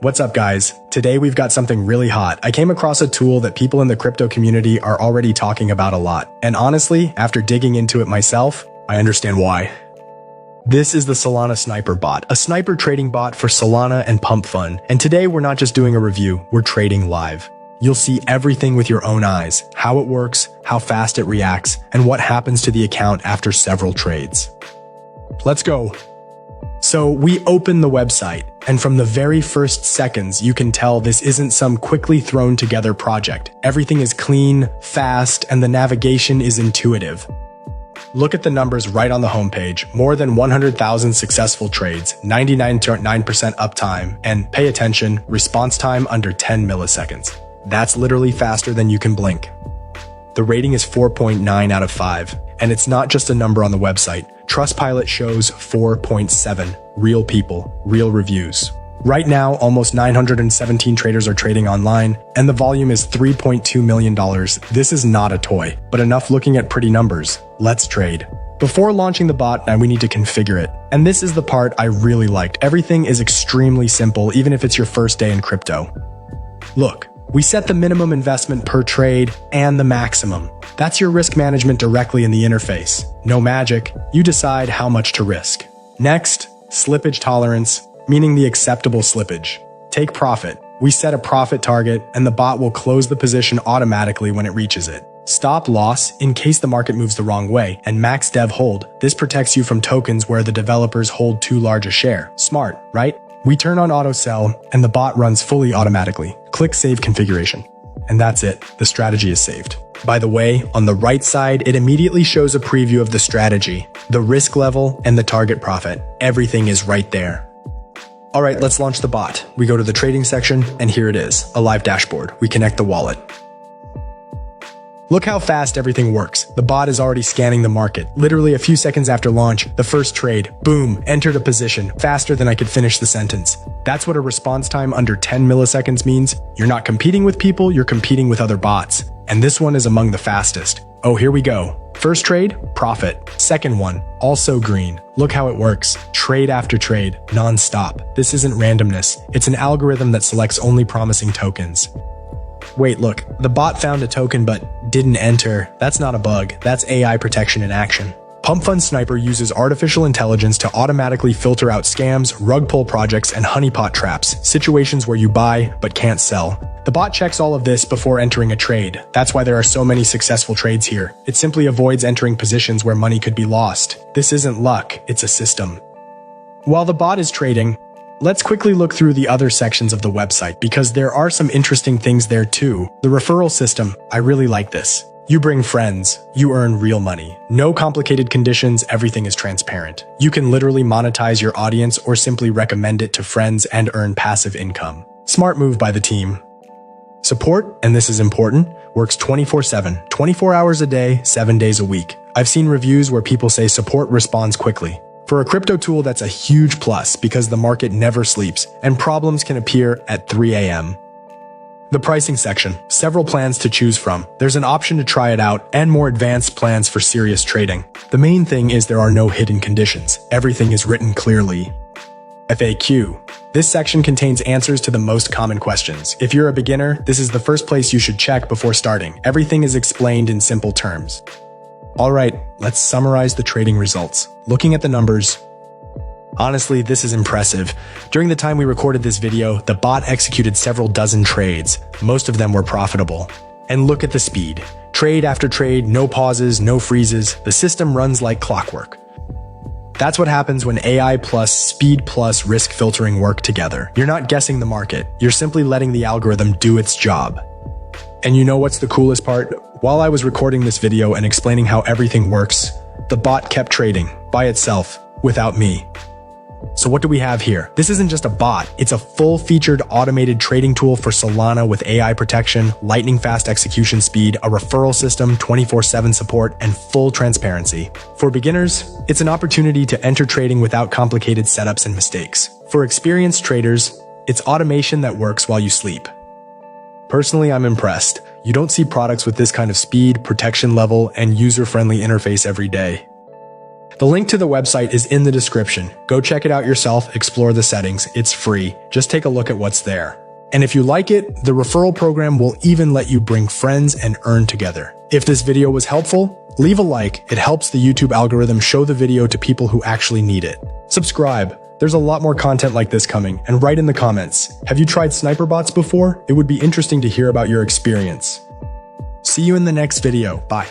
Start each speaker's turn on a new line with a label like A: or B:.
A: What's up, guys? Today we've got something really hot. I came across a tool that people in the crypto community are already talking about a lot. And honestly, after digging into it myself, I understand why. This is the Solana Sniper Bot, a sniper trading bot for Solana and PumpFun. And today we're not just doing a review, we're trading live. You'll see everything with your own eyes, how it works, how fast it reacts, and what happens to the account after several trades. Let's go. So we open the website, and from the very first seconds, you can tell this isn't some quickly thrown together project. Everything is clean, fast, and the navigation is intuitive. Look at the numbers right on the homepage. More than 100,000 successful trades, 99.9% uptime, and pay attention, response time under 10 milliseconds. That's literally faster than you can blink. The rating is 4.9 out of 5, and it's not just a number on the website. Trustpilot shows 4.7, real people, real reviews. Right now, almost 917 traders are trading online, and the volume is $3.2 million. This is not a toy, but enough looking at pretty numbers. Let's trade. Before launching the bot, now we need to configure it. And this is the part I really liked. Everything is extremely simple, even if it's your first day in crypto. Look. We set the minimum investment per trade and the maximum. That's your risk management directly in the interface. No magic, you decide how much to risk. Next, slippage tolerance, meaning the acceptable slippage. Take profit. We set a profit target and the bot will close the position automatically when it reaches it. Stop loss in case the market moves the wrong way, and max dev hold. This protects you from tokens where the developers hold too large a share. Smart, right? We turn on auto sell and the bot runs fully automatically. Click Save Configuration. And that's it. The strategy is saved. By the way, on the right side, it immediately shows a preview of the strategy, the risk level, and the target profit. Everything is right there. All right, let's launch the bot. We go to the trading section, and here it is, a live dashboard. We connect the wallet. Look how fast everything works. The bot is already scanning the market. Literally a few seconds after launch, the first trade, boom, entered a position, faster than I could finish the sentence. That's what a response time under 10 milliseconds means. You're not competing with people, you're competing with other bots. And this one is among the fastest. Oh, here we go. First trade, profit. Second one, also green. Look how it works. Trade after trade, non-stop. This isn't randomness. It's an algorithm that selects only promising tokens. Wait, look, the bot found a token but didn't enter. That's not a bug, that's AI protection in action. PumpFun Sniper uses artificial intelligence to automatically filter out scams, rug pull projects, and honeypot traps, situations where you buy but can't sell. The bot checks all of this before entering a trade. That's why there are so many successful trades here. It simply avoids entering positions where money could be lost. This isn't luck, it's a system. While the bot is trading, let's quickly look through the other sections of the website because there are some interesting things there too. The referral system, I really like this. You bring friends, you earn real money. No complicated conditions, everything is transparent. You can literally monetize your audience or simply recommend it to friends and earn passive income. Smart move by the team. Support, and this is important, works 24/7, 24 hours a day, 7 days a week. I've seen reviews where people say support responds quickly. For a crypto tool, that's a huge plus because the market never sleeps and problems can appear at 3 a.m. The pricing section, several plans to choose from. There's an option to try it out and more advanced plans for serious trading. The main thing is there are no hidden conditions. Everything is written clearly. FAQ. This section contains answers to the most common questions. If you're a beginner, this is the first place you should check before starting. Everything is explained in simple terms. All right, let's summarize the trading results. Looking at the numbers, honestly, this is impressive. During the time we recorded this video, the bot executed several dozen trades. Most of them were profitable. And look at the speed. Trade after trade, no pauses, no freezes. The system runs like clockwork. That's what happens when AI plus speed plus risk filtering work together. You're not guessing the market. You're simply letting the algorithm do its job. And you know what's the coolest part? While I was recording this video and explaining how everything works, the bot kept trading by itself without me. So what do we have here? This isn't just a bot, it's a full-featured automated trading tool for Solana with AI protection, lightning-fast execution speed, a referral system, 24/7 support, and full transparency. For beginners, it's an opportunity to enter trading without complicated setups and mistakes. For experienced traders, it's automation that works while you sleep. Personally, I'm impressed. You don't see products with this kind of speed, protection level, and user-friendly interface every day. The link to the website is in the description. Go check it out yourself, explore the settings. It's free. Just take a look at what's there. And if you like it, the referral program will even let you bring friends and earn together. If this video was helpful, leave a like. It helps the YouTube algorithm show the video to people who actually need it. Subscribe. There's a lot more content like this coming, and write in the comments. Have you tried sniper bots before? It would be interesting to hear about your experience. See you in the next video. Bye.